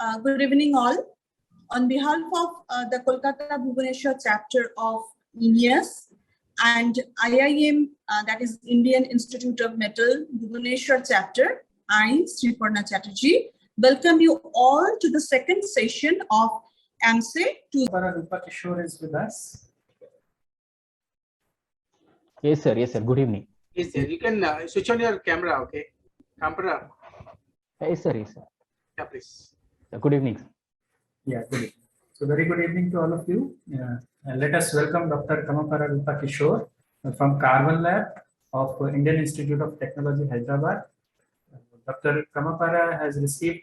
Good evening all. On behalf of the Kolkata Bhubaneswar chapter of INYAS and IIM, that is Indian Institute of Metal Bhubaneswar chapter, I, Sriparna Chatterjee, welcome you all to the second session of AMSE-2022 is with us. Yes, sir. Yes, sir. Good evening. Yes, sir. You can switch on your camera, okay? Camera. Yes, sir. Yes, sir. Yeah, please. Good evening, sir. Yeah, good evening. So very good evening to all of you. Let us welcome Dr. Kamapara Kishore from Carbon Lab of Indian Institute of Technology, Hyderabad. Dr. Kamapara has received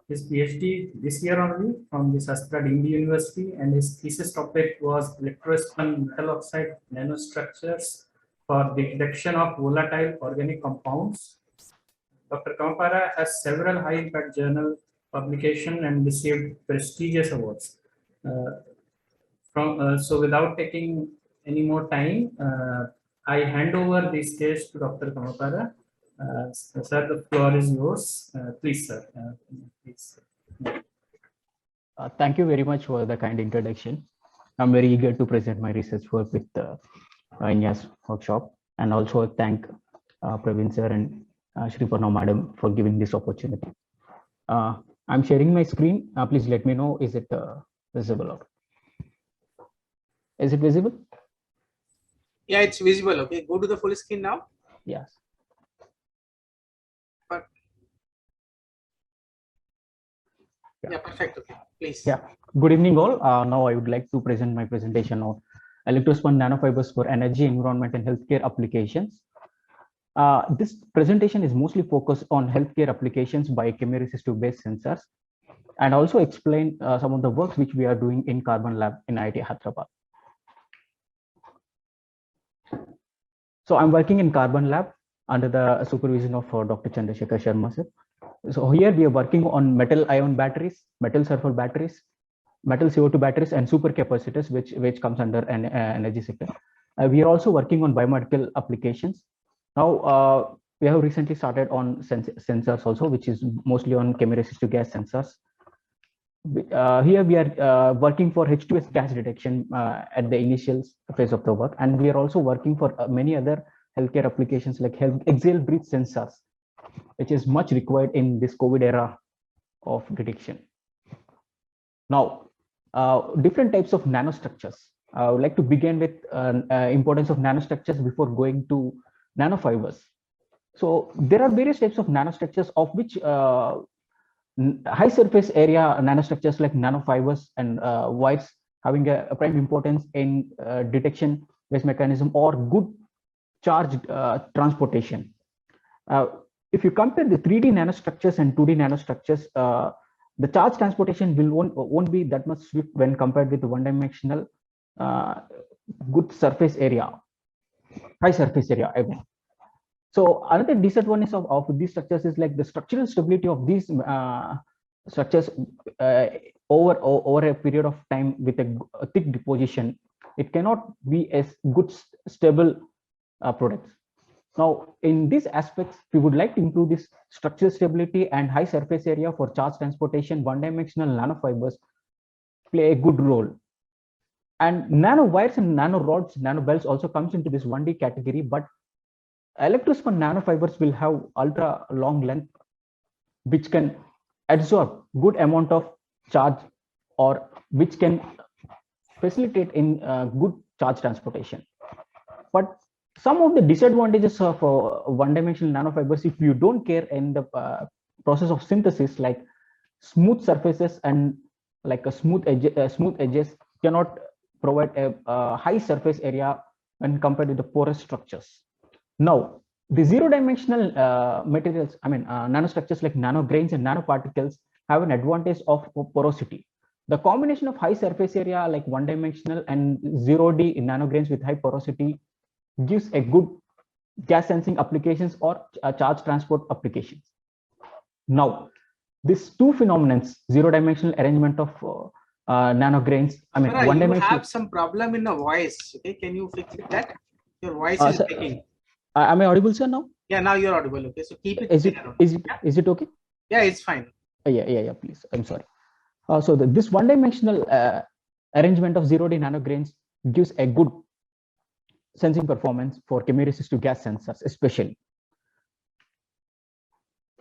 his PhD this year only from the Shastra Deemed University, and his thesis topic was Electrospun metal oxide nanostructures for the detection of volatile organic compounds. Dr. Kamapara has several high-impact journal publications and received prestigious awards. So without taking any more time, I hand over the stage to Dr. Kamapara. Sir, the floor is yours. Please, sir. Please. Thank you very much for the kind introduction. I'm very eager to present my research work with the INYAS workshop, and also thank Praveen sir and Sriparna madam for giving this opportunity. I'm sharing my screen. Please let me know, is it visible? Or is it visible? Yeah, it's visible. Okay, go to the full screen now. Yes. Yeah, perfect. Okay, please. Yeah. Good evening, all. Now I would like to present my presentation on Electrospun Nanofibers for energy, environment, and healthcare applications. This presentation is mostly focused on healthcare applications by chemiresistive-based sensors, and also explain some of the works which we are doing in Carbon Lab in IIT Hyderabad. So I'm working in Carbon Lab under the supervision of Dr. Chandrasekhar Sharma sir. So here we are working on metal ion batteries, metal sulfur batteries, metal CO2 batteries, and supercapacitors, which comes under an energy sector. We are also working on biomedical applications. Now we have recently started on sensors also, which is mostly on chemiresistive gas sensors. Here we are working for H2S gas detection at the initial phase of the work, and we are also working for many other healthcare applications like exhale breath sensors, which is much required in this COVID era of detection. Now, different types of nanostructures. I would like to begin with importance of nanostructures before going to nanofibers. So there are various types of nanostructures, of which high surface area nanostructures like nanofibers and wires having a prime importance in detection based mechanism or good charge transportation. If you compare the 3D nanostructures and 2D nanostructures, the charge transportation won't be that much swift when compared with the one-dimensional good surface area, high surface area. I mean. So another disadvantage of these structures is like the structural stability of these structures over a period of time with a thick deposition. It cannot be as good stable products. Now, in these aspects, we would like to improve this structural stability and high surface area for charge transportation. One-dimensional nanofibers play a good role. And nanowires and nanorods, nanobelts also comes into this 1D category, but Electrospun nanofibers will have ultra long length, which can absorb good amount of charge, or which can facilitate in good charge transportation. But some of the disadvantages of one-dimensional nanofibers, if you don't care in the process of synthesis, like smooth surfaces and like a smooth edges cannot provide a high surface area when compared to the porous structures. Now, the zero-dimensional materials, I mean nanostructures like nanograins and nanoparticles have an advantage of porosity. The combination of high surface area like one-dimensional and 0D nanograins with high porosity gives a good gas sensing applications or charge transport applications. Now, these two phenomena, zero-dimensional arrangement of nanograins, I mean, one-dimensional. You have some problem in the voice. Okay, can you fix that? Your voice is breaking. Am I audible, sir, now? Yeah, now you're audible. Okay, so keep it. Is it okay? Yeah, it's fine. Yeah, please. I'm sorry. This one-dimensional arrangement of 0D nanograins gives a good sensing performance for chemiresistive gas sensors, especially.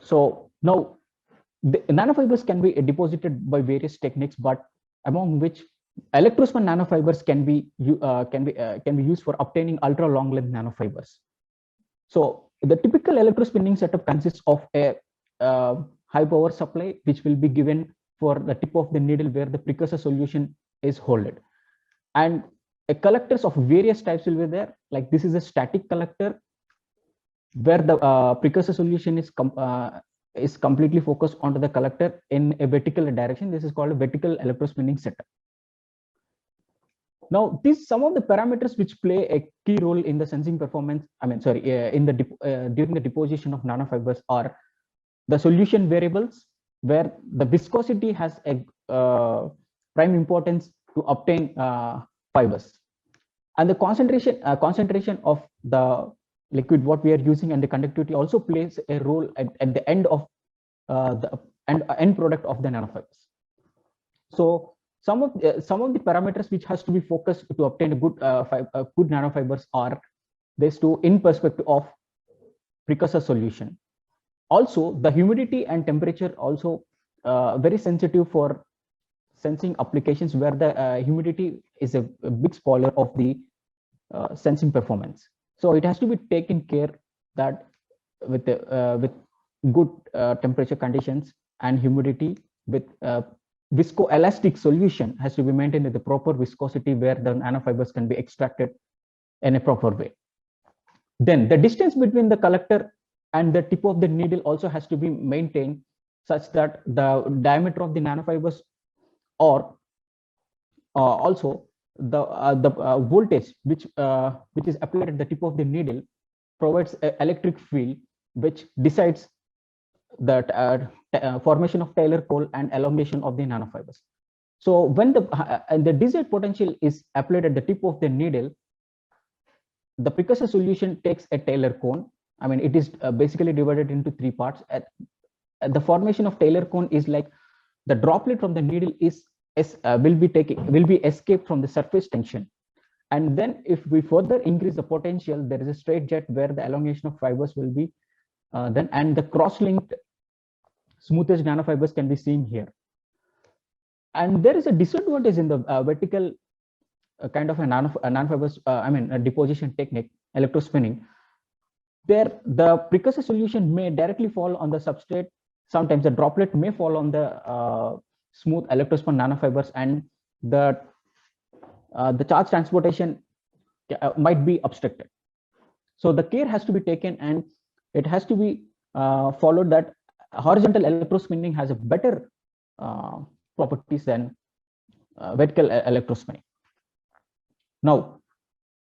So now the nanofibers can be deposited by various techniques, but among which electrospun nanofibers can be used for obtaining ultra long length nanofibers. So the typical electrospinning setup consists of a high power supply, which will be given for the tip of the needle where the precursor solution is held, and collectors of various types will be there. Like this is a static collector where the precursor solution is completely focused onto the collector in a vertical direction. This is called a vertical electrospinning setup. Now, some of the parameters which play a key role in the sensing performance, during the deposition of nanofibers are the solution variables, where the viscosity has a prime importance to obtain fibers, and the concentration of the liquid what we are using and the conductivity also plays a role at the end of the end product of the nanofibers. So some of the parameters which has to be focused to obtain a good nanofibers are these two in perspective of precursor solution. Also, the humidity and temperature also very sensitive for sensing applications where the humidity is a big spoiler of the sensing performance. So it has to be taken care that with good temperature conditions and humidity, with viscoelastic solution has to be maintained at the proper viscosity where the nanofibers can be extracted in a proper way. Then the distance between the collector and the tip of the needle also has to be maintained such that the diameter of the nanofibers, or also the voltage which is applied at the tip of the needle provides an electric field which decides the formation of Taylor coil and elongation of the nanofibers. So when the desired potential is applied at the tip of the needle, the precursor solution takes a Taylor cone. I mean, it is basically divided into three parts. The formation of Taylor cone is like the droplet from the needle will be escaped from the surface tension, and then if we further increase the potential, there is a straight jet where the elongation of fibers will be and the cross-linked smoothest nanofibers can be seen here. And there is a disadvantage in the vertical kind of a nanofibers, a deposition technique, electrospinning. There, the precursor solution may directly fall on the substrate. Sometimes the droplet may fall on the smooth electrospun nanofibers, and the charge transportation might be obstructed. So the care has to be taken, and it has to be followed that horizontal electrospinning has a better properties than vertical electrospinning. Now,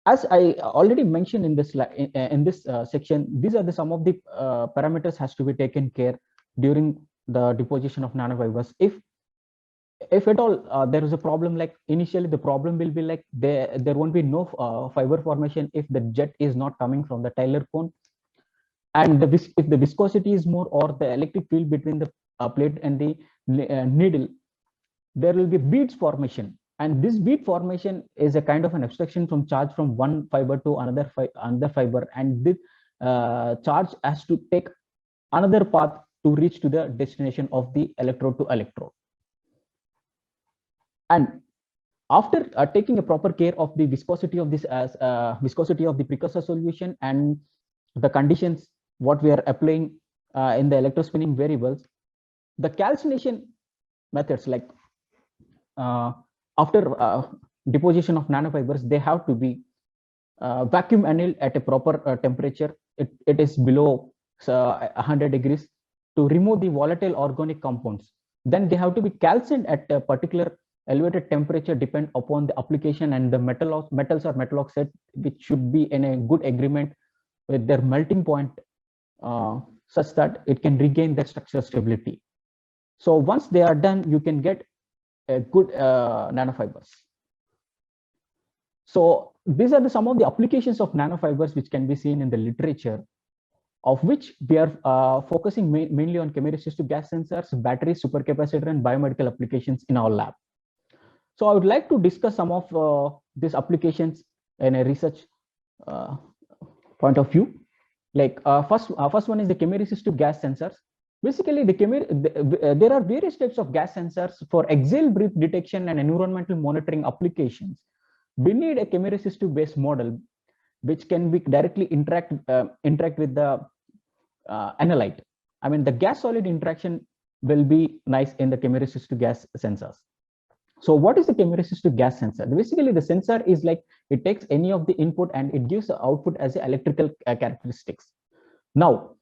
as I already mentioned in this section, these are some of the parameters has to be taken care during the deposition of nanofibers. If at all there is a problem, like initially the problem will be like there won't be no fiber formation if the jet is not coming from the Taylor cone, and if the viscosity is more or the electric field between the plate and the needle, there will be beads formation, and this bead formation is a kind of an obstruction from charge from one fiber to another fiber, and this charge has to take another path to reach to the destination of the electrode to electrode. And after taking a proper care of the viscosity of this viscosity of the precursor solution and the conditions what we are applying in the electrospinning variables, the calcination methods, like after deposition of nanofibers, they have to be vacuum annealed at a proper temperature. It is below 100 degrees to remove the volatile organic compounds. Then they have to be calcined at a particular elevated temperature depend upon the application, and the metals or metal oxide which should be in a good agreement with their melting point such that it can regain that structural stability. So once they are done, you can get a good nanofibers. So these are some of the applications of nanofibers which can be seen in the literature. of which we are focusing mainly on chemiresistive gas sensors, batteries, supercapacitor, and biomedical applications in our lab. So I would like to discuss some of these applications in a research point of view. Like first one is the chemiresistive gas sensors. Basically, there are various types of gas sensors for exhale breath detection and environmental monitoring applications. We need a chemiresistive based model which can be directly interact with the analyte. I mean, the gas solid interaction will be nice in the chemiresistive gas sensors. So what is the chemiresistive gas sensor? Basically, the sensor is like it takes any of the input and it gives the output as electrical characteristics. Now,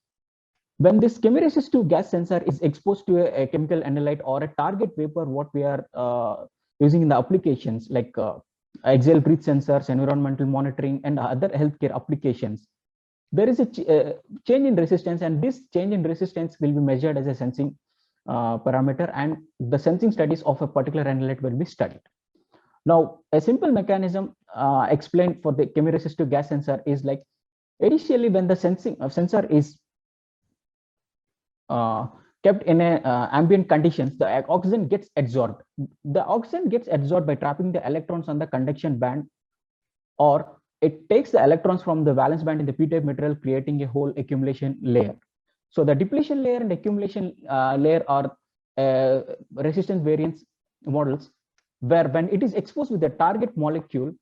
when this chemiresistive gas sensor is exposed to a chemical analyte or a target vapor, what we are using in the applications like exhale breath sensors, environmental monitoring, and other healthcare applications, there is a change in resistance, and this change in resistance will be measured as a sensing parameter, and the sensing studies of a particular analyte will be studied. Now, a simple mechanism explained for the chemiresistive gas sensor is like initially when the sensor is kept in a ambient conditions, the oxygen gets absorbed. The oxygen gets absorbed by trapping the electrons on the conduction band, or it takes the electrons from the valence band in the p-type material, creating a whole accumulation layer. So the depletion layer and accumulation layer are resistance variance models, where when it is exposed with the target molecule,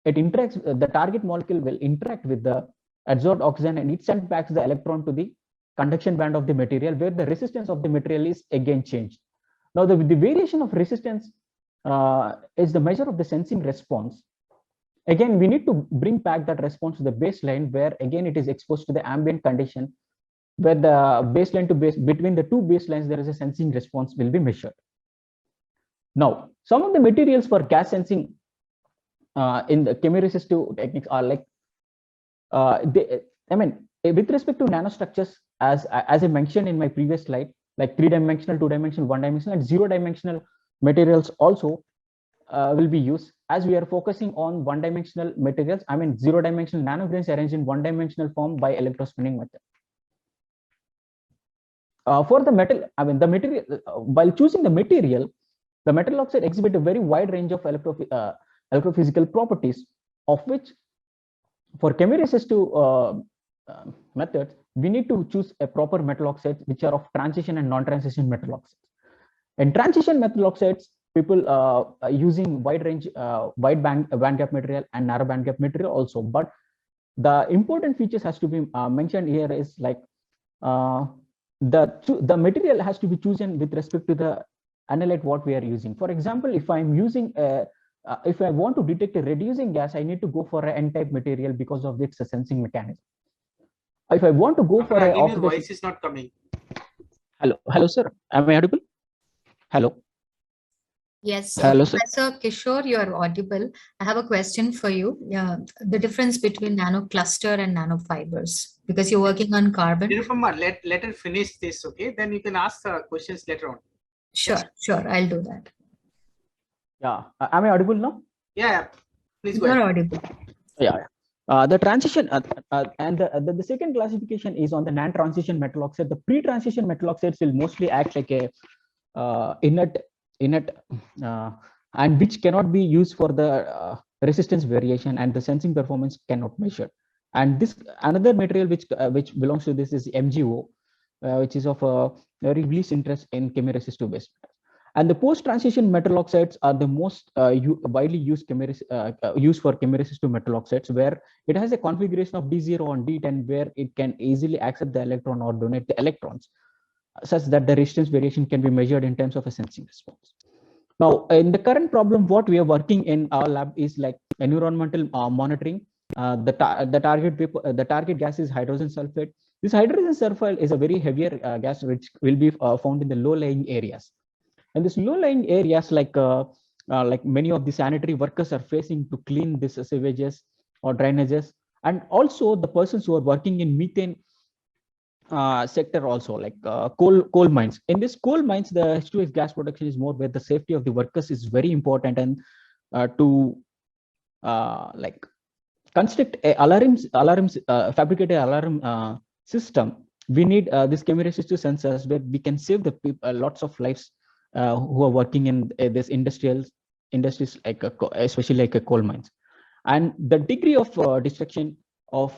it interacts. The target molecule will interact with the absorbed oxygen, and it sends back the electron to the conduction band of the material, where the resistance of the material is again changed. Now, the variation of resistance is the measure of the sensing response. Again, we need to bring back that response to the baseline, where again it is exposed to the ambient condition, where the baseline to base between the two baselines there is a sensing response will be measured. Now, some of the materials for gas sensing in the chemiresistive techniques are like with respect to nanostructures, as I mentioned in my previous slide, like 3-dimensional, 2-dimensional, 1-dimensional, and 0-dimensional materials also will be used. As we are focusing on 1-dimensional materials, 0-dimensional nanograins arranged in 1-dimensional form by electrospinning method. For the metal, the material, while choosing the material, the metal oxide exhibit a very wide range of electrophysical properties, of which for chemiresistive methods, we need to choose a proper metal oxides which are of transition and non-transition metal oxides. In transition metal oxides, people are using wide range, wide band gap material and narrow band gap material also. But the important features has to be mentioned here is like the material has to be chosen with respect to the analyte what we are using. For example, if I'm using if I want to detect a reducing gas, I need to go for an N-type material because of its sensing mechanism. If I want to go for a your voice is not coming. Hello, sir. Am I audible? Hello. Yes, hello, sir. Professor Kishore, you are audible. I have a question for you. The difference between nanocluster and nanofibers, because you're working on carbon. Let her finish this, okay? Then you can ask questions later on. Sure, I'll do that. Yeah, am I audible now? Yeah, please go ahead. You're audible. Yeah. The transition and the second classification is on the non-transition metal oxide. The pre-transition metal oxides will mostly act like a inert and which cannot be used for the resistance variation, and the sensing performance cannot measure. And this another material which belongs to this is MgO, which is of a very least interest in chemiresistive based. And the post-transition metal oxides are the most widely used used for chemiresistive metal oxides, where it has a configuration of D0 and D10, where it can easily accept the electron or donate the electrons, such that the resistance variation can be measured in terms of a sensing response. Now, in the current problem, what we are working in our lab is like environmental monitoring. The target gas is hydrogen sulfide. This hydrogen sulfide is a very heavier gas which will be found in the low-lying areas. And this low-lying areas, like many of the sanitary workers are facing to clean these sewages or drainages, and also the persons who are working in methane sector also, like coal mines. In this coal mines, the H2S gas production is more, where the safety of the workers is very important, and to like construct a fabricate an alarm system, we need this chemiresistive sensors where we can save the people, lots of lives who are working in this industries like especially like coal mines. And the degree of destruction of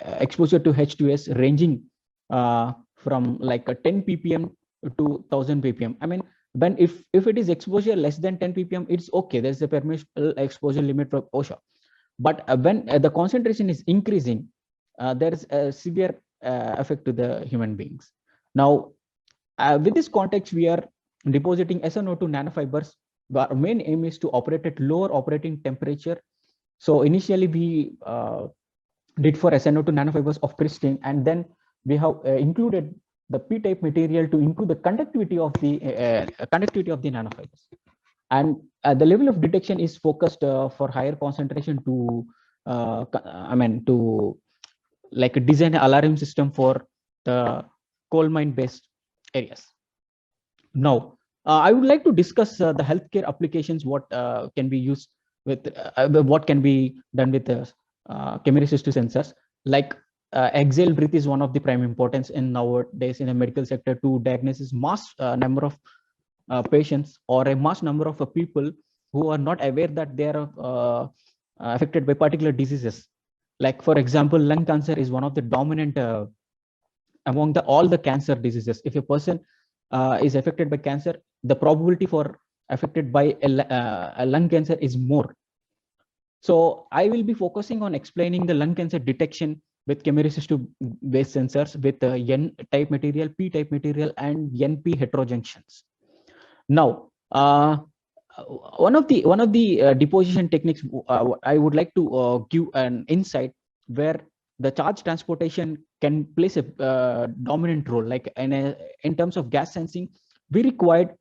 exposure to H2S ranging from like a 10 ppm to 1000 ppm. I mean, when if it is exposure less than 10 ppm, it's okay. There's a permissible exposure limit for OSHA. But when the concentration is increasing, there is a severe effect to the human beings. Now, with this context, we are depositing SNO2 nanofibers. Our main aim is to operate at lower operating temperature. So initially we did for SNO2 nanofibers of pristine, and then we have included the P-type material to improve the conductivity of the nanofibers. And the level of detection is focused for higher concentration to, to like design an alarm system for the coal mine based areas. Now, I would like to discuss the healthcare applications, what can be used with, what can be done with the chemiresistive sensors. Like exhale breath is one of the prime importance in nowadays in the medical sector to diagnose mass number of patients or a mass number of people who are not aware that they are affected by particular diseases. Like for example, lung cancer is one of the dominant among all the cancer diseases. If a person is affected by cancer, the probability for affected by a lung cancer is more. So I will be focusing on explaining the lung cancer detection with chemiresistive based sensors with N-type material, P-type material, and NP heterojunctions. Now, one of the deposition techniques I would like to give an insight where the charge transportation can place a dominant role. Like in terms of gas sensing, we required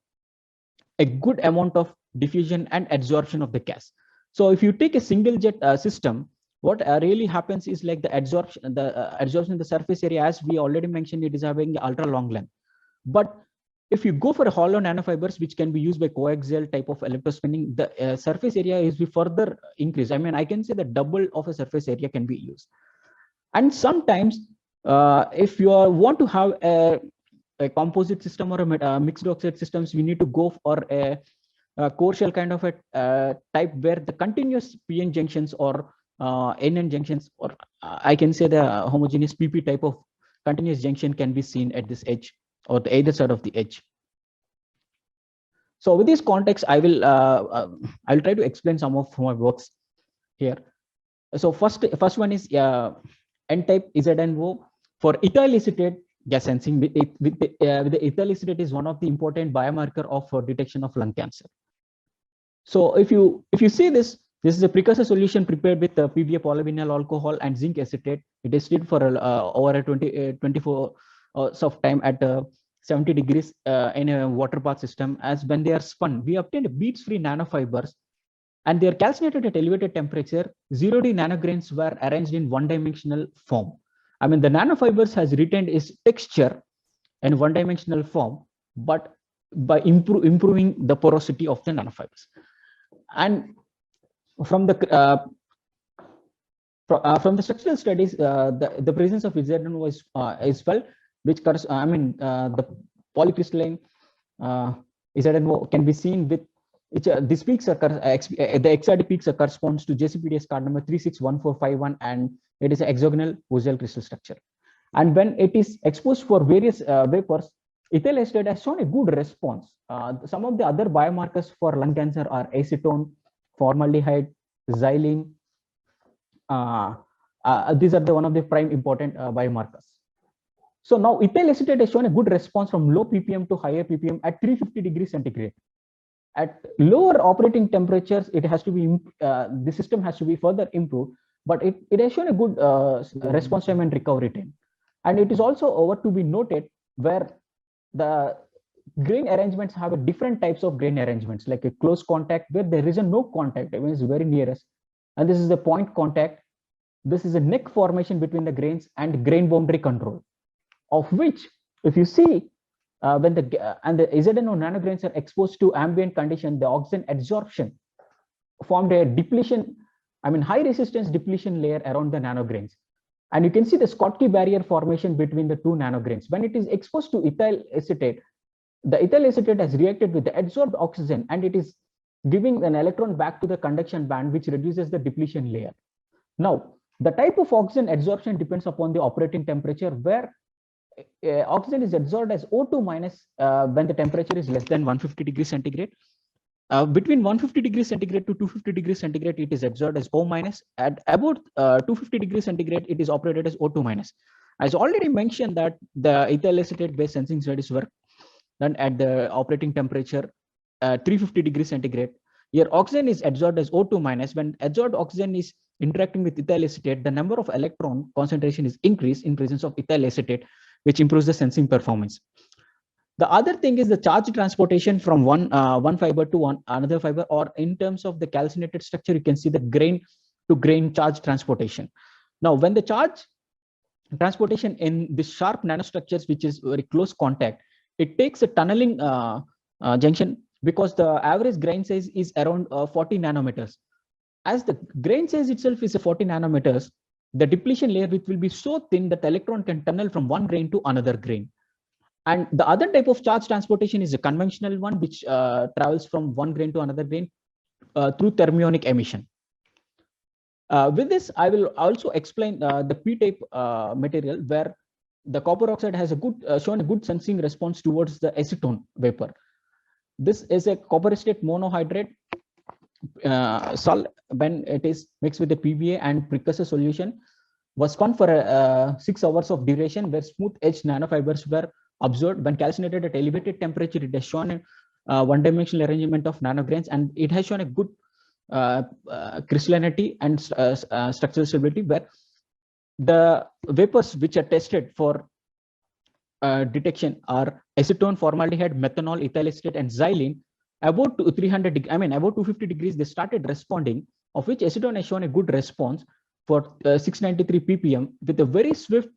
a good amount of diffusion and absorption of the gas. So if you take a single jet system, what really happens is like the absorption in the surface area, as we already mentioned, it is having ultra long length. But if you go for a hollow nanofibers, which can be used by coaxial type of electrospinning, the surface area is be further increased. I mean, I can say the double of a surface area can be used. And sometimes if you want to have a composite system or a mixed oxide systems, we need to go for a core shell kind of a type where the continuous PN junctions or NN junctions, or I can say the homogeneous PP type of continuous junction can be seen at this edge or the either side of the edge. So with this context, I will try to explain some of my works here. So first one is N-type ZNO for ethyl acetate gas sensing. With the ethyl acetate is one of the important biomarker of detection of lung cancer. So if you see this is a precursor solution prepared with PBA polyvinyl alcohol and zinc acetate. It is treated for over a 24 hours of time at 70 degrees in a water bath system. As when they are spun, we obtained beads-free nanofibers, and they are calcinated at elevated temperature. 0D nanograins were arranged in one-dimensional form. I mean, the nanofibers has retained its texture in one-dimensional form, but by improving the porosity of the nanofibers. And from the structural studies, the presence of ZNO is felt, which the polycrystalline ZNO can be seen with which these peaks occur. The XRD peaks corresponds to JCPDS card number 361451, and it is an hexagonal Wuzel crystal structure. And when it is exposed for various vapors, ethyl acetate has shown a good response. Some of the other biomarkers for lung cancer are acetone, formaldehyde, xylene. These are one of the prime important biomarkers. So now ethyl acetate has shown a good response from low ppm to higher ppm at 350 degrees centigrade. At lower operating temperatures, it has to be the system has to be further improved, but it has shown a good response time and recovery time. And it is also over to be noted where the grain arrangements have a different types of grain arrangements, like a close contact where there is a no contact, it means very nearest, and this is the point contact. This is a neck formation between the grains and grain boundary control, of which if you see when the ZNO nanograins are exposed to ambient condition, the oxygen absorption formed a depletion, high resistance depletion layer around the nanograins. And you can see the Schottky barrier formation between the two nanograins. When it is exposed to ethyl acetate, the ethyl acetate has reacted with the adsorbed oxygen and it is giving an electron back to the conduction band, which reduces the depletion layer. Now, the type of oxygen adsorption depends upon the operating temperature, where oxygen is adsorbed as O2 minus when the temperature is less than 150 degrees centigrade. Between 150 degrees centigrade to 250 degrees centigrade, it is absorbed as O minus. At about 250 degrees centigrade, it is operated as O2 minus. As already mentioned that the ethyl acetate based sensing studies were done at the operating temperature 350 degrees centigrade. Here oxygen is adsorbed as O2 minus. When adsorbed oxygen is interacting with ethyl acetate, the number of electron concentration is increased in presence of ethyl acetate, which improves the sensing performance. The other thing is the charge transportation from one fiber to another fiber, or in terms of the calcinated structure, you can see the grain to grain charge transportation. Now, when the charge transportation in the sharp nanostructures, which is very close contact, it takes a tunneling junction, because the average grain size is around 40 nanometers. As the grain size itself is a 40 nanometers, the depletion layer which will be so thin that the electron can tunnel from one grain to another grain. And the other type of charge transportation is a conventional one, which travels from one grain to another grain through thermionic emission. With this, I will also explain the P-type material, where the copper oxide has a good shown a good sensing response towards the acetone vapor. This is a copper acetate monohydrate salt. When it is mixed with the PBA and precursor solution, was found for 6 hours of duration, where smooth edge nanofibers were observed. When calcinated at elevated temperature, it has shown a one-dimensional arrangement of nanograins, and it has shown a good crystallinity and structural stability, where the vapors which are tested for detection are acetone, formaldehyde, methanol, ethyl acetate, and xylene. About 300, I mean about 250 degrees, they started responding, of which acetone has shown a good response for 693 ppm with a very swift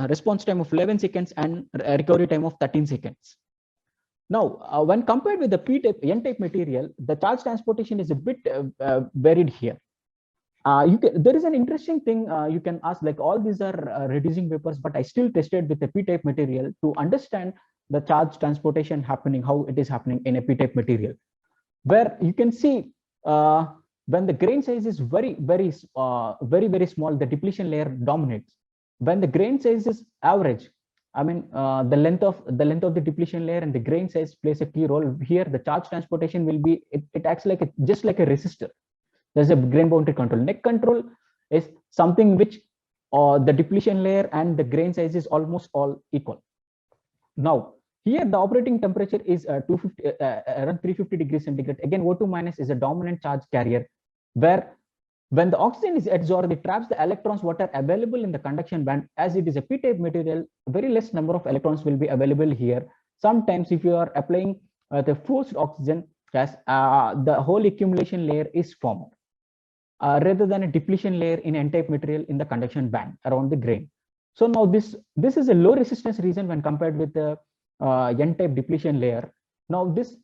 response time of 11 seconds and a recovery time of 13 seconds. Now, when compared with the P-type, N-type material, the charge transportation is a bit varied here. There is an interesting thing you can ask, like all these are reducing vapors, but I still tested with the P-type material to understand the charge transportation happening, how it is happening in a P-type material, where you can see when the grain size is very small, the depletion layer dominates. When the grain size is average, I mean the length of the depletion layer and the grain size plays a key role here. The charge transportation will be it acts like just like a resistor. There's a grain boundary control. Neck control is something which the depletion layer and the grain size is almost all equal. Now, here the operating temperature is around 350 degrees centigrade. Again, O2 minus is a dominant charge carrier, where when the oxygen is adsorbed, it traps the electrons what are available in the conduction band. As it is a P-type material, very less number of electrons will be available here. Sometimes if you are applying the forced oxygen gas, the whole accumulation layer is formed rather than a depletion layer in N-type material in the conduction band around the grain. So now this is a low resistance region when compared with the N-type depletion layer. Now this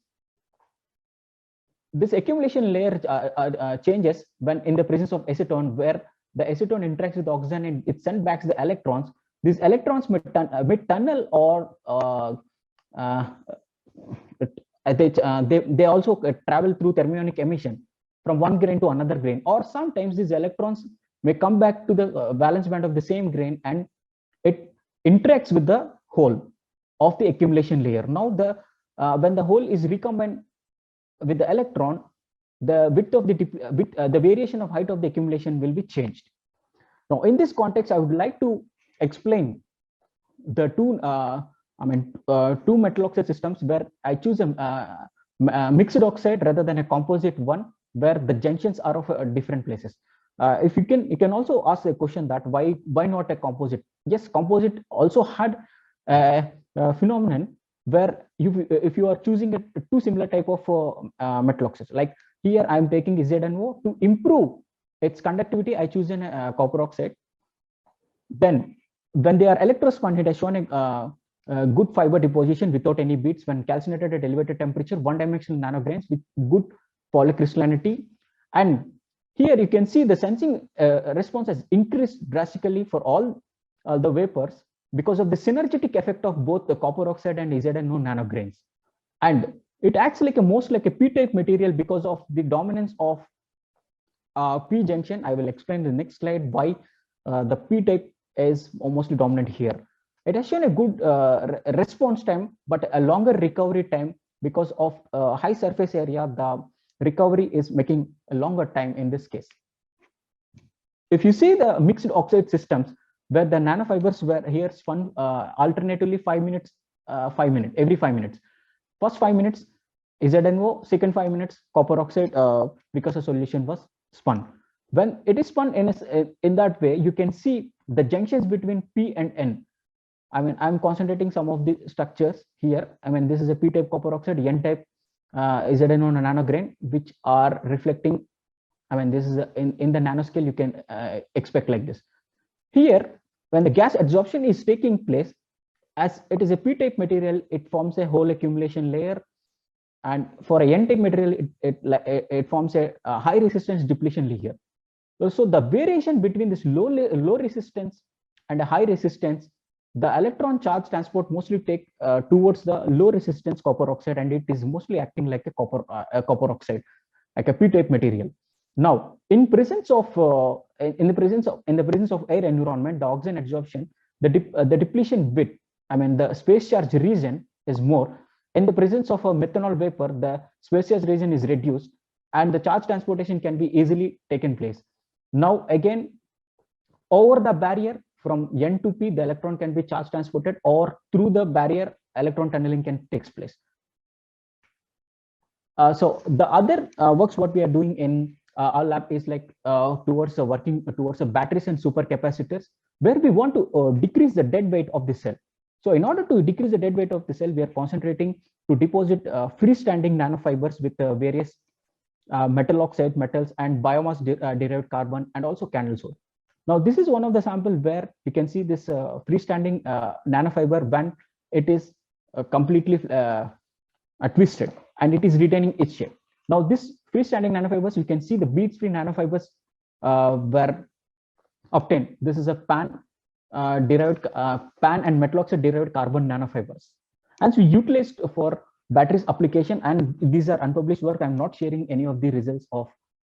accumulation layer changes when in the presence of acetone, where the acetone interacts with oxygen and it sends back the electrons. These electrons may tunnel or they also travel through thermionic emission from one grain to another grain, or sometimes these electrons may come back to the valence band of the same grain and it interacts with the hole of the accumulation layer. Now when the hole is recombined with the electron, the width of the variation of height of the accumulation will be changed. Now, in this context, I would like to explain the two metal oxide systems where I choose a mixed oxide rather than a composite one, where the junctions are of different places. If you can also ask a question that why not a composite? Yes, composite also had a phenomenon where if you are choosing two similar type of metal oxides, like here I am taking ZnO to improve its conductivity, I choose a copper oxide. Then when they are electrospun, it has shown a good fiber deposition without any beads when calcinated at elevated temperature, one-dimensional nanograins with good polycrystallinity. And Here you can see the sensing response has increased drastically for all the vapors because of the synergetic effect of both the copper oxide and ZNO nanograins. And it acts like most like a p-type material because of the dominance of p junction. I will explain the next slide why the p-type is mostly dominant here. It has shown a good response time, but a longer recovery time because of high surface area. The recovery is making a longer time in this case. If you see the mixed oxide systems where the nanofibers were here spun alternatively 5 minutes, every 5 minutes. First 5 minutes ZNO, second 5 minutes copper oxide precursor solution was spun. When it is spun in that way, you can see the junctions between P and N. I mean, I'm concentrating some of the structures here. I mean, this is a p-type copper oxide, n-type ZNO nanograin, which are reflecting. I mean, this is in the nanoscale, you can expect like this. Here, when the gas adsorption is taking place, as it is a p-type material, it forms a whole accumulation layer. And for a n-type material, it forms a high resistance depletion layer. So the variation between this low resistance and a high resistance, the electron charge transport mostly take towards the low resistance copper oxide, and it is mostly acting like a copper oxide, like a p-type material. Now, in presence of in the presence of air environment, the oxygen adsorption, the depletion bit, I mean the space charge region is more. In the presence of a methanol vapor, the space charge region is reduced, and the charge transportation can be easily taken place. Now again, over the barrier from N to P, the electron can be charge transported, or through the barrier, electron tunneling can take place. So the other works what we are doing in our lab is like towards working towards batteries and supercapacitors, where we want to decrease the dead weight of the cell. So in order to decrease the dead weight of the cell, we are concentrating to deposit freestanding nanofibers with various metal oxide metals and biomass derived carbon, and also candle soot. Now this is one of the samples where you can see this freestanding nanofiber when it is completely twisted and it is retaining its shape. Now this freestanding nanofibers, you can see the bead free nanofibers were obtained. This is a pan and metal oxide derived carbon nanofibers, and so utilized for batteries application. And these are unpublished work. I'm not sharing any of the results of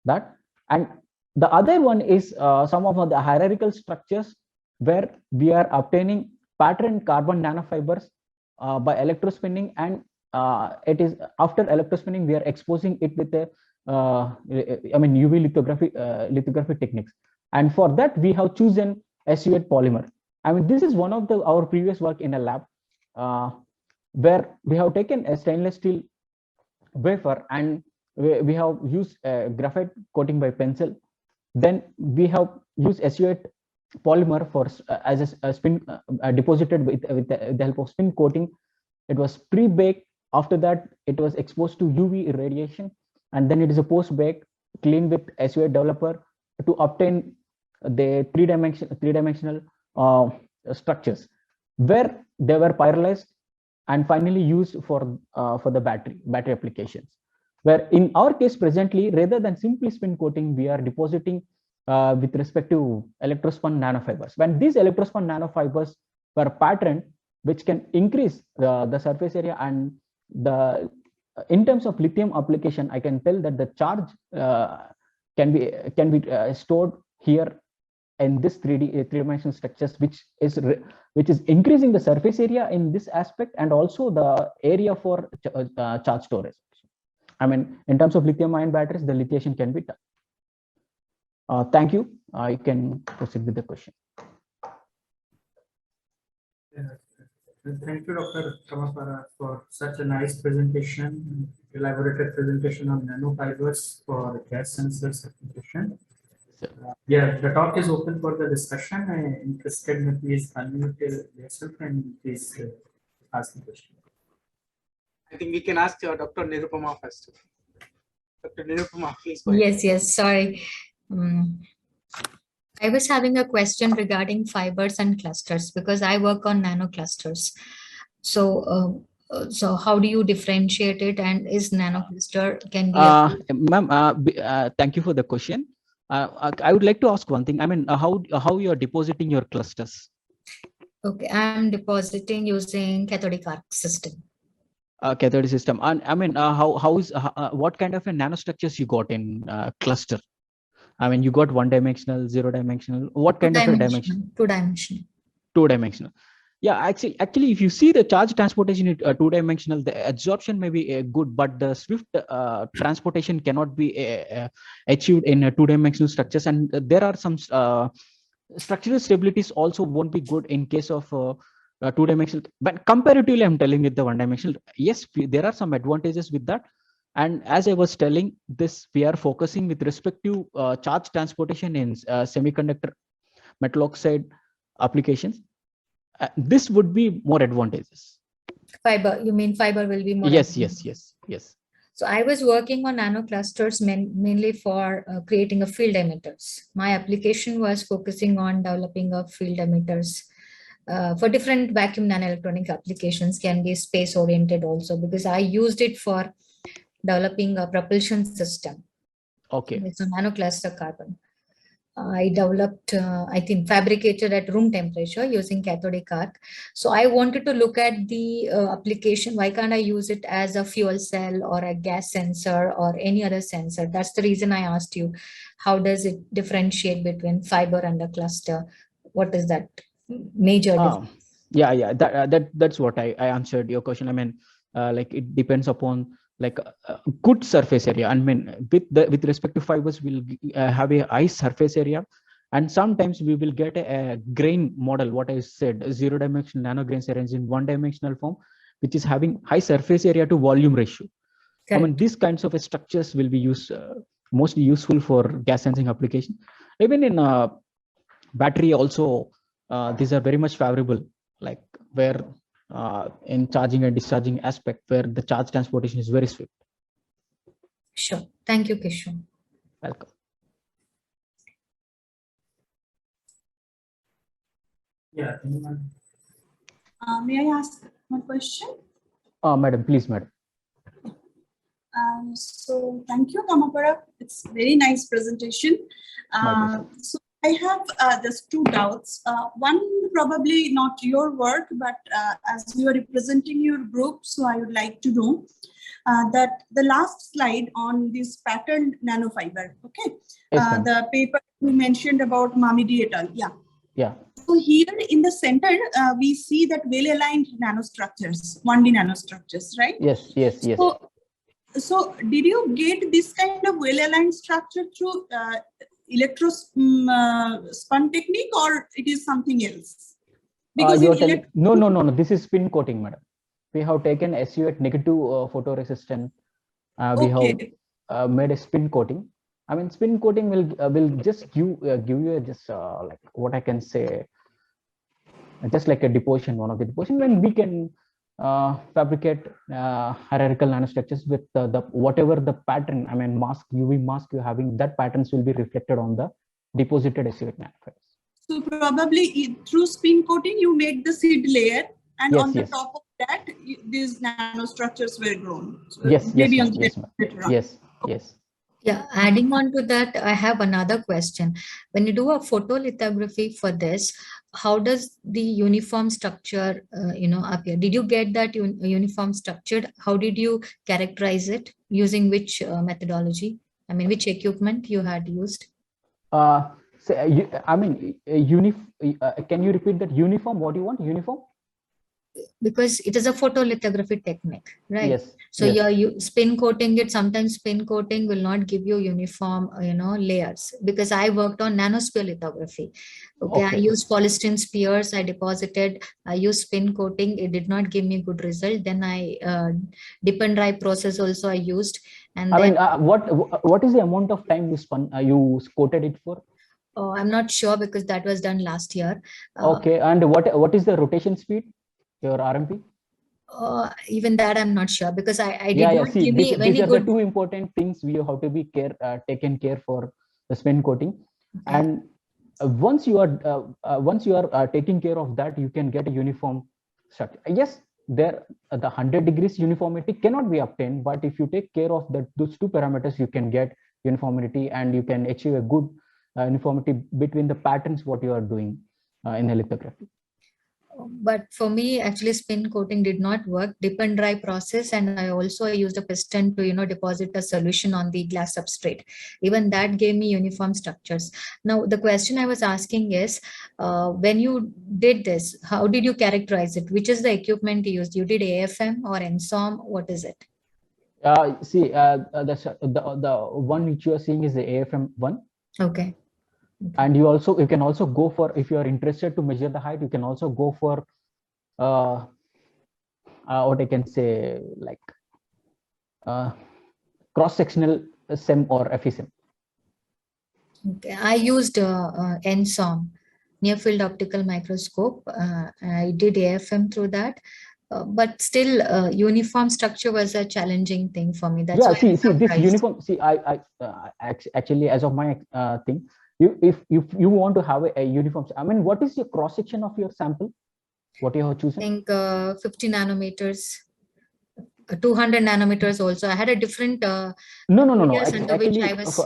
that. And the other one is some of the hierarchical structures where we are obtaining patterned carbon nanofibers by electrospinning, and it is after electrospinning we are exposing it with a UV lithography techniques. And for that we have chosen SU8 polymer. I mean, this is one of our previous work in a lab where we have taken a stainless steel wafer and we have used graphite coating by pencil. Then we have used SU8 polymer for as a spin deposited with the help of spin coating. It was pre-baked. After that, it was exposed to UV irradiation, and then it is a post-bake cleaned with SU8 developer to obtain the three-dimensional structures, where they were pyrolized and finally used for the battery applications. Where in our case presently, rather than simply spin coating, we are depositing with respect to electrospun nanofibers. When these electrospun nanofibers were patterned, which can increase the surface area, and in terms of lithium application, I can tell that the charge can be stored here in this three-dimensional structures, which is increasing the surface area in this aspect, and also the area for charge storage. I mean, in terms of lithium-ion batteries, the lithiation can be done. Thank you. You can proceed with the question. Thank you, Dr. Kamapara, for such a nice presentation, elaborated presentation on nanofibers for gas sensors application. Yeah, the talk is open for the discussion. Interested, please unmute yourself and please ask the question. I think we can ask Dr. Nirupama first. Dr. Nirupama, please go ahead. Yes, sorry. I was having a question regarding fibers and clusters because I work on nanoclusters. So, so how do you differentiate it, and is nanocluster can be? Ma'am, thank you for the question. I would like to ask one thing. I mean, how you are depositing your clusters? Okay, I'm depositing using cathodic arc system. Cathode system, and I mean, what kind of a nanostructures you got in cluster? I mean, you got 1-dimensional, 0-dimensional. What kind of a dimension? 2-dimensional. 2-dimensional. Yeah, actually, if you see the charge transportation in 2-dimensional, the absorption may be good, but the swift transportation cannot be achieved in 2-dimensional structures, and there are some structural stabilities also won't be good in case of 2-dimensional. But comparatively, I'm telling with the 1-dimensional, yes, there are some advantages with that. And as I was telling this, we are focusing with respect to charge transportation in semiconductor metal oxide applications. This would be more advantageous. Fiber, you mean fiber will be more? Yes. So I was working on nanoclusters mainly for creating a field emitters. My application was focusing on developing a field emitters for different vacuum nanoelectronic applications, can be space oriented also, because I used it for developing a propulsion system. Okay. It's a nanocluster carbon. I developed, I think, fabricated at room temperature using cathodic arc. So I wanted to look at the application. Why can't I use it as a fuel cell or a gas sensor or any other sensor? That's the reason I asked you, how does it differentiate between fiber and a cluster? What is that major difference? Yeah, that's what I answered your question. I mean, like it depends upon like a good surface area. I mean, with respect to fibers, we'll have a high surface area, and sometimes we will get a grain model. What I said, 0-dimensional nanograins arranged in 1-dimensional form, which is having high surface area to volume ratio. Correct. I mean, these kinds of structures will be used mostly useful for gas sensing application. Even in battery also, these are very much favorable, like where in charging and discharging aspect where the charge transportation is very swift. Sure. Thank you, Kishore. Welcome. Yeah. May I ask one question? Madam, please, madam. So thank you, Kamapara. It's very nice presentation. So I have just two doubts. One, probably not your work, but as you are representing your group, so I would like to know that the last slide on this patterned nanofiber, okay? Yes, the paper you mentioned about Mamidi et al. Yeah. So here in the center, we see that well-aligned nanostructures, 1D nanostructures, right? Yes. So did you get this kind of well-aligned structure through electrospun technique, or it is something else? Because no. This is spin coating, madam. We have taken SU at negative photoresistant. We have made a spin coating. I mean, spin coating will just give you just like what I can say, just like a deposition, one of the deposition, when we can fabricate hierarchical nanostructures with the whatever the pattern, I mean, UV mask you're having, that patterns will be reflected on the deposited SU8 nanofibers. So probably through spin coating, you make the seed layer, and yes, on the top of that, these nanostructures were grown. So yes. Yeah, adding on to that, I have another question. When you do a photolithography for this, how does the uniform structure, appear? Did you get that uniform structured? How did you characterize it? Using which methodology? I mean, which equipment you had used? Can you repeat that? Uniform? What do you want? Uniform? Because it is a photolithography technique, right? Yes. So you spin coating it. Sometimes spin coating will not give you uniform, layers. Because I worked on nanosphere lithography. Okay, I used polystyrene spheres. I deposited. I used spin coating. It did not give me good result. Then I dip and dry process also I used. And what is the amount of time you coated it for? I'm not sure, because that was done last year. Okay, and what is the rotation speed? Your RMP? Even that I'm not sure, because I did not see, give me these are the two important things we have to be taken care for the spin coating. Okay. And once you are taking care of that, you can get a uniform structure. Yes, the 100 degrees uniformity cannot be obtained, but if you take care of those two parameters, you can get uniformity, and you can achieve a good uniformity between the patterns what you are doing in the lithography. But for me, actually, spin coating did not work. Dip and dry process, and I also used a piston to deposit a solution on the glass substrate. Even that gave me uniform structures. Now, the question I was asking is, when you did this, how did you characterize it? Which is the equipment you used? You did AFM or ENSOM? What is it? See, the one which you are seeing is the AFM one. Okay. And you can also go for, if you are interested to measure the height, you can also go for what I can say, like cross-sectional SEM or FESEM. Okay, I used ENSOM, near field optical microscope. I did AFM through that. But still, uniform structure was a challenging thing for me. That's why see this uniform. See, I actually, as of my thing, if you want to have a uniform, I mean, what is your cross section of your sample? What you have chosen? I think 50 nanometers, 200 nanometers. Also, I had a different. No. Actually, I was...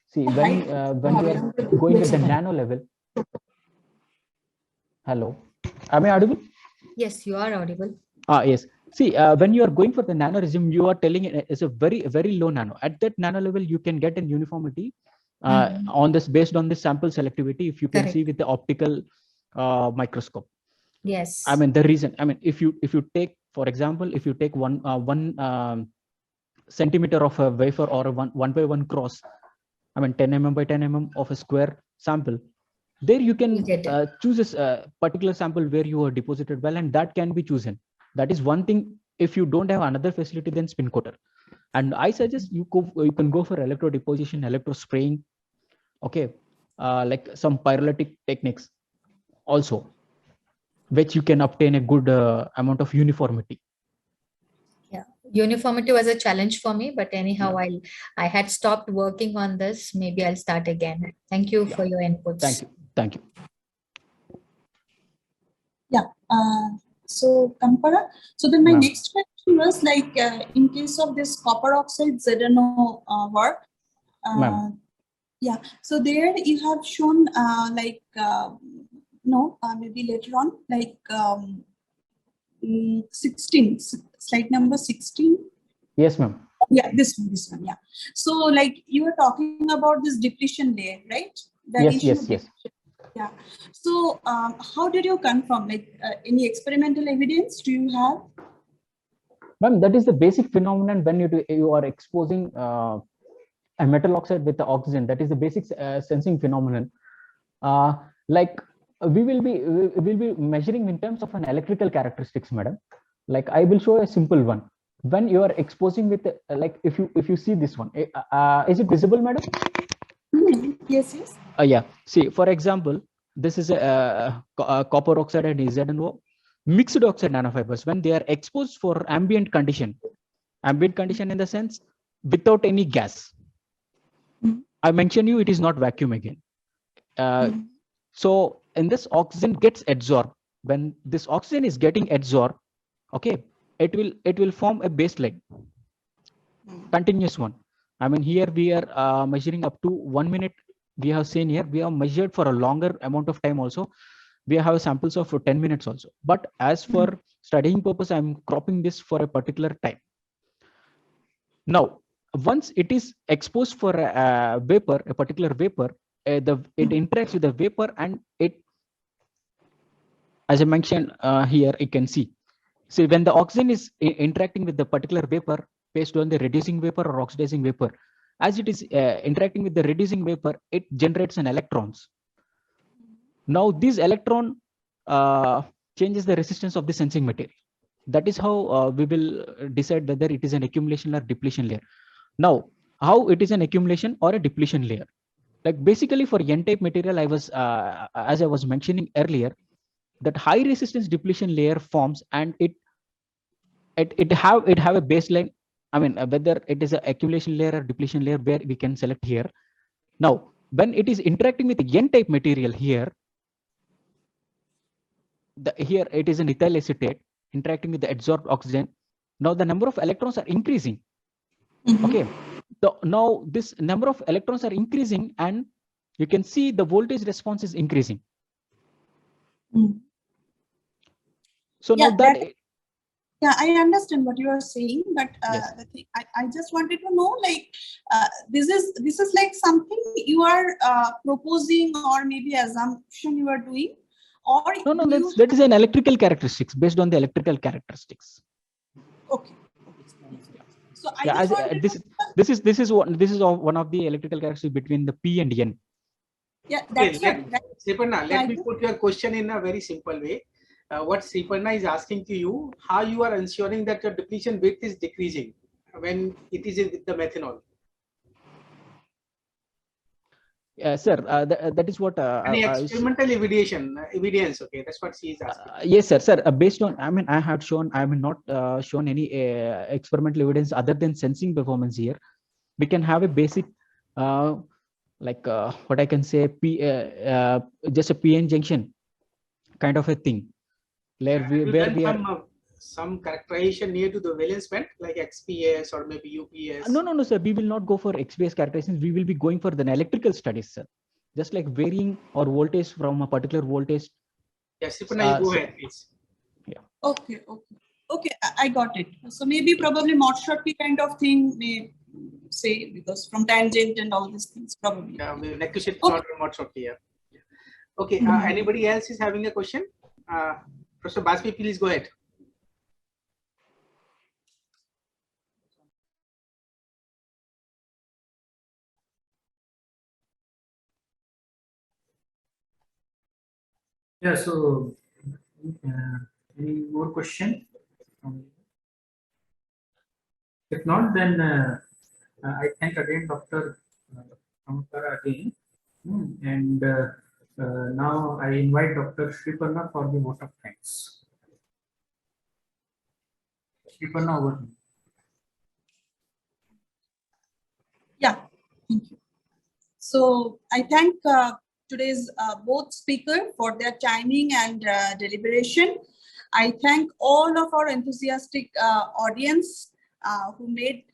see, when we are going at the nano level. Hello, am I audible? Yes, you are audible. Yes. See, when you are going for the nano regime, you are telling it's a very low nano. At that nano level, you can get an uniformity on this, based on the sample selectivity, if you can see with the optical microscope. Yes. I mean, the reason, I mean, if you take, for example, if you take one centimeter of a wafer or a 1x1 cross, I mean 10 mm by 10 mm of a square sample, there you can choose a particular sample where you are deposited well, and that can be chosen. That is one thing. If you don't have another facility, then spin coater. And I suggest you can go for electro deposition, electro spraying, okay, like some pyrolytic techniques also, which you can obtain a good amount of uniformity. Yeah, uniformity was a challenge for me, but anyhow, while I had stopped working on this, maybe I'll start again. Thank you for your inputs. Thank you. Yeah. So Kampara, so then my next question was like, in case of this copper oxide ZNO work, yeah. So there you have shown like maybe later on, like 16, slide number 16. Yes, ma'am. Yeah, this one. Yeah. So like you were talking about this depletion layer, right? Yes. Yeah. So how did you confirm? Like any experimental evidence do you have? Ma'am, that is the basic phenomenon when you are exposing a metal oxide with the oxygen. That is the basic sensing phenomenon. Like we will be measuring in terms of an electrical characteristics, madam. Like I will show a simple one. When you are exposing with like if you see this one, is it visible, madam? Yes. Yeah. See, for example, this is a copper oxide and ZNO mixed oxide nanofibers. When they are exposed for ambient condition in the sense without any gas. I mentioned you, it is not vacuum again. So in this, oxygen gets absorbed. When this oxygen is getting absorbed, okay, it will form a baseline, continuous one. I mean, here we are measuring up to 1 minute. We have seen here, we have measured for a longer amount of time also. We have samples of 10 minutes also. But as for studying purpose, I'm cropping this for a particular time. Now, once it is exposed for a vapor, a particular vapor, it interacts with the vapor, and it, as I mentioned here, you can see. See, when the oxygen is interacting with the particular vapor based on the reducing vapor or oxidizing vapor, as it is interacting with the reducing vapor, it generates an electrons. Now, this electron changes the resistance of the sensing material. That is how we will decide whether it is an accumulation or depletion layer. Now, how it is an accumulation or a depletion layer? Like basically for N-type material, I was as I was mentioning earlier, that high resistance depletion layer forms, and it have a baseline. I mean, whether it is an accumulation layer or depletion layer, where we can select here. Now, when it is interacting with the N-type material here, here it is an ethyl acetate interacting with the adsorbed oxygen. Now the number of electrons are increasing. Okay, now this number of electrons are increasing, and you can see the voltage response is increasing. So Yeah, now that yeah, I understand what you are saying, but yes. I just wanted to know, like, this is like something you are proposing, or maybe assumption you are doing, or No, that is an electrical characteristics based on the electrical characteristics. Okay. So I Yeah, just wanted this is one of the electrical characteristics between the P and N. Yeah, that's right. Sriparna, let me put your question in a very simple way. What Sriparna is asking to you, how you are ensuring that your depletion width is decreasing when it is with the methanol? Sir, that is what Any experimental evidence, okay, that's what she is asking. Yes, sir. Based on, I mean, I have not shown any experimental evidence other than sensing performance here. We can have a basic, like what I can say, just a PN junction kind of a thing. Where we are some characterization near to the valence band, like XPS or maybe UPS. No, sir. We will not go for XPS characterizations. We will be going for the electrical studies, sir. Just like varying or voltage from a particular voltage. Yes, Sriparna, you go ahead, please. Yeah. Okay. I got it. So maybe probably Mott-Schottky kind of thing, may say, because from tangent and all these things, probably. Yeah, negotiate not Mott-Schottky. Yeah. Okay. Anybody else is having a question? Professor Baspi, please go ahead. Yeah, so any more question? If not, then I thank again Dr. Kamakara again. And now I invite Dr. Sriparna for the vote of thanks. Sriparna, over to you. Yeah, thank you. So I thank today's both speakers for their timing and deliberation. I thank all of our enthusiastic audience who made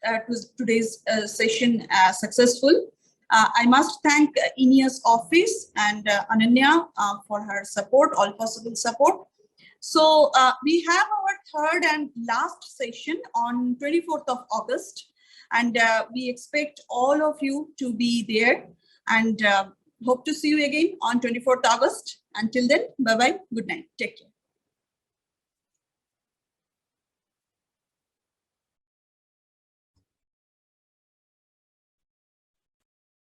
today's session successful. I must thank INYAS office and Ananya for her support, all possible support. So we have our third and last session on 24th of August. And we expect all of you to be there, and hope to see you again on 24th August. Until then, bye-bye. Good night. Take care.